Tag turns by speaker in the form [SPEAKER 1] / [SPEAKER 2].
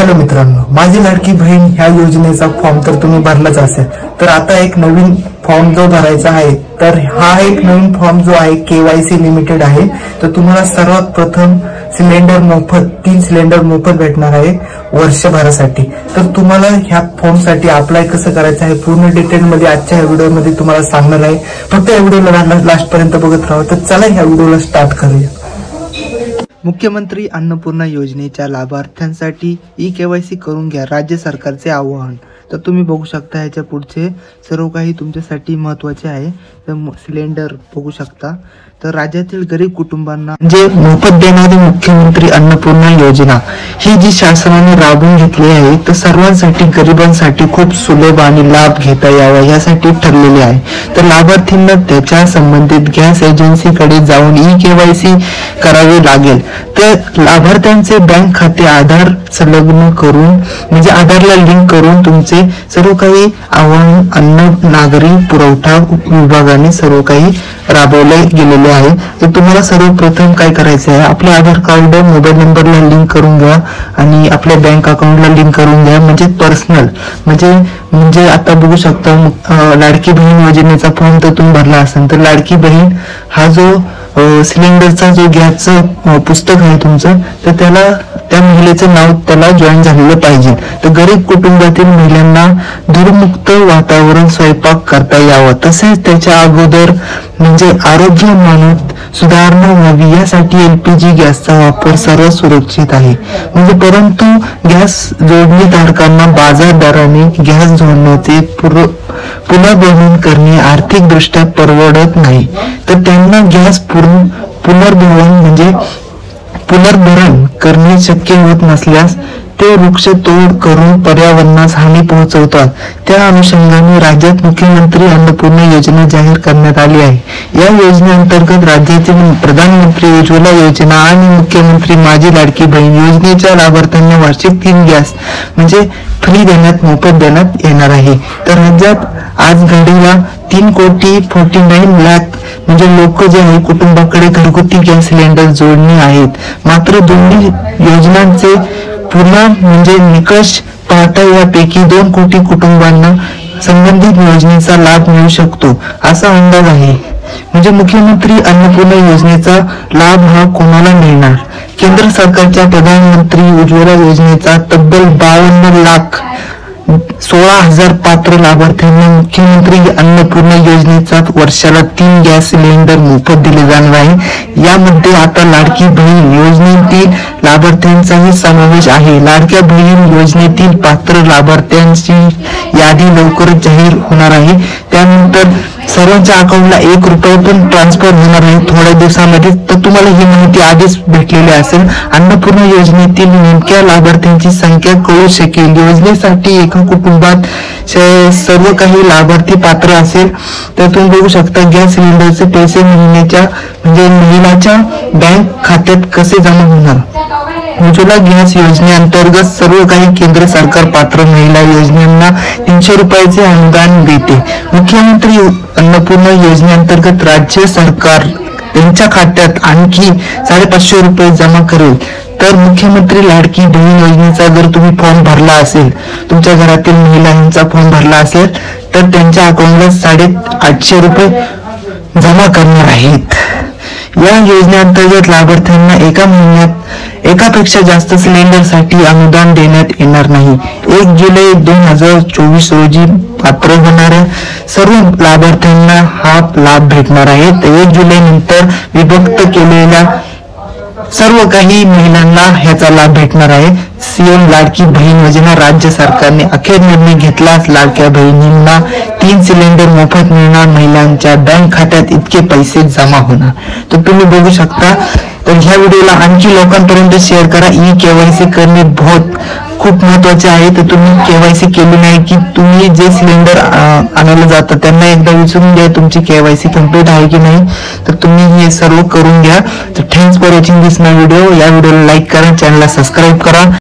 [SPEAKER 1] Hello मित्रांनो, माझी लाडकी बहीण ह्या योजनेचा फॉर्म तर तुम्ही भरलाच असेल। तर आता एक नवीन फॉर्म जो भरायचा आहे, तर हा एक नवीन फॉर्म जो आहे KYC लिमिटेड आहे। तर तुम्हाला सर्वात प्रथम सिलेंडर मोफत 3 सिलेंडर मोफत भेटणार आहे वर्षभरासाठी। तर तुम्हाला ह्या फॉर्म साठी अप्लाय कसं करायचं आहे पूर्ण डिटेल मध्ये आजच्या व्हिडिओ मध्ये तुम्हाला सांगणार आहे। फक्त या व्हिडिओला लास्ट पर्यंत बघत राहा। तर चला ह्या व्हिडिओला स्टार्ट करूया। मुख्यमंत्री अन्नपूर्णा योजनेच्या लाभार्थ्यांसाठी KYC करून घ्या, राज्य सरकारचे आवाहन। तर तुम्ही बघू शकता याच्या पुढचे सर्व काही तुमच्यासाठी महत्त्वाचे आहे। तर सिलेंडर बघू शकता। तर राज्यातील गरीब कुटुंबांना जे मोफत देणारी मुख्यमंत्री अन्नपूर्णा योजना ही जी शासनाने राबवून घेतली आहे, तर सर्वांसाठी गरिबांसाठी खूप सुलभ आणि लाभ घेता यावा यासाठी ठरलेले आहे। तर लाभार्थींना त्याच्या संबंधित गॅस एजन्सीकडे जाऊन KYC करावे लागेल। तर लाभार्थ्यांचे बँक खाते आधार संलग्न करून म्हणजे आधारला लिंक करून तुमचे सर्व काही आव्हान अन्न नागरी पुरवठा विभागाने सर्व काही राबवले गेलेले आहे। तर तुम्हाला सर्वप्रथम काय करायचे आहे, आपले आधार कार्ड मोबाईल नंबरला लिंक करून घ्या आणि आपल्या बँक अकाउंटला लिंक करून घ्या। म्हणजे पर्सनल म्हणजे आता बघू शकता लाडकी बहीण योजनेचा फॉर्म तर तुम्ही भरला असेल, तर लाडकी बहीण हा जो सिलेंडरचा जो गॅसचं पुस्तक आहे तुमचं, तर त्याला त्या महिलेचं नाव त्याला जॉईन झालेलं पाहिजे। तर गरीब कुटुंबातील महिलांना धूरमुक्त वातावरण स्वयंपाक करता यावं, तसेच त्याच्या अगोदर म्हणजे आरोग्य मानक सुधारणा व्हावी यासाठी LPG गॅसचा वापर सर्वात सुरक्षित आहे। म्हणजे परंतु गॅस जोडणी धारकांना बाजार दराने गॅस जोडण्याचे पुनर्भरण करणे आर्थिकदृष्ट्या परवडत नाही। तर त्यांना गॅस पुनर्भरण करणे शक्य होत नसल्यास ते वृक्षतोड करून पर्यावरणास हानी पोहोचवतात। त्या अनुषंगाने राज्यात मुख्यमंत्री अन्नपूर्णा योजना जाहीर करण्यात आली आहे। या योजनेअंतर्गत राज्यातील प्रधानमंत्री उज्ज्वला योजना आणि मुख्यमंत्री माझी लाडकी बहीण योजनेच्या लाभार्थ्यांना वार्षिक 3 गॅस म्हणजे फ्री मोफत देण्यात येणार आहे। तर राज्यात आज घडीला 3,49,00,000 म्हणजे लोक जे आहे कुटुंबाकडे घरगुती गॅस सिलेंडर जोडणे आहेत। मात्र दोन्ही योजनांचे पूर्ण म्हणजे निकष पाहता यापैकी 2 कोटी कुटुंबांना संबंधित योजनेचा लाभ मिळू शकतो असा अंदाज आहे। म्हणजे मुख्यमंत्री अन्नपूर्णा योजनेचा लाभ हा कोणाला मिळणार? केंद्र सरकारच्या प्रधानमंत्री उज्ज्वला योजनेचा तब्बल 52,16,000 पात्र लाभार्थ्यांना मुख्यमंत्री अन्नपूर्णा योजनेचा वर्षाला 3 गॅस सिलेंडर मोफत दिले जाणार आहे। यामध्ये आता लाडकी बहीण योजनेतील लाभार्थ्यांचाही समावेश आहे। लाडक्या बहीण योजनेतील पात्र लाभार्थ्यांची यादी लवकरच जाहीर होणार आहे। त्यानंतर सर्वांच्या अकाउंटला 1 रुपया पण ट्रान्सफर होणार आहे थोड्या दिवसामध्ये। तर तुम्हाला ही माहिती आधीच भेटलेली असेल। अन्नपूर्णा योजनेतील नेमक्या लाभार्थ्यांची संख्या कळू शकेल। योजनेसाठी एका कुटुंबात सर्व काही लाभार्थी पात्र असेल तर तुम्ही बघू शकता गॅस सिलेंडरचे पैसे महिन्याच्या म्हणजे महिलाच्या बँक खात्यात कसे जमा होणार। उज्ज्वला गॅस योजनेअंतर्गत सर्व काही केंद्र सरकार पात्र महिला योजनांना 300 रुपयाचे अनुदान देते। मुख्यमंत्री अन्नपूर्णा योजनेअंतर्गत राज्य सरकार त्यांच्या खात्यात आणखी 550 रुपये जमा करेल। तर मुख्यमंत्री लाडकी बहीण योजनेचा जर तुम्ही फॉर्म भरला असेल, तुमच्या घरातील महिलांचा फॉर्म भरला असेल, तर त्यांच्या अकाउंटला 850 रुपये जमा करणार आहेत। या योजनेअंतर्गत लाभार्थ्यांना एका महिन्यात एकापेक्षा जास्त सिलेंडरसाठी अनुदान देण्यात येणार नाही। 1 जुलै 2024 रोजी पात्र होणाऱ्या सर्व लाभार्थ्यांना हा लाभ भेटणार आहे। 1 जुलै नंतर विभक्त केलेल्या सर्व काही महिलांना ह्याचा लाभ भेटणार आहे। CM लाडकी बहीण योजना राज्य सरकारने अखेर निर्णय घेतलाच लाडक्या बहिणींना 3 सिलेंडर मोफत मिळणार। महिलांच्या बँक खात्यात इतके पैसे जमा होणार। तर तुम्ही बघू शकता। तर ह्या व्हिडिओला आणखी लोकांपर्यंत शेअर करा। KYC करणे खूप महत्वाचे आहे। तर तुम्ही KYC केली नाही की तुम्ही जे सिलेंडर आणायला जाता त्यांना एकदा विचारून घ्या तुमची KYC कंप्लीट आहे की नाही। तर तुम्ही हे सर्व करून घ्या। तर thanks for watching this my video. या व्हिडिओला लाईक करा, चॅनलला सबस्क्राईब करा।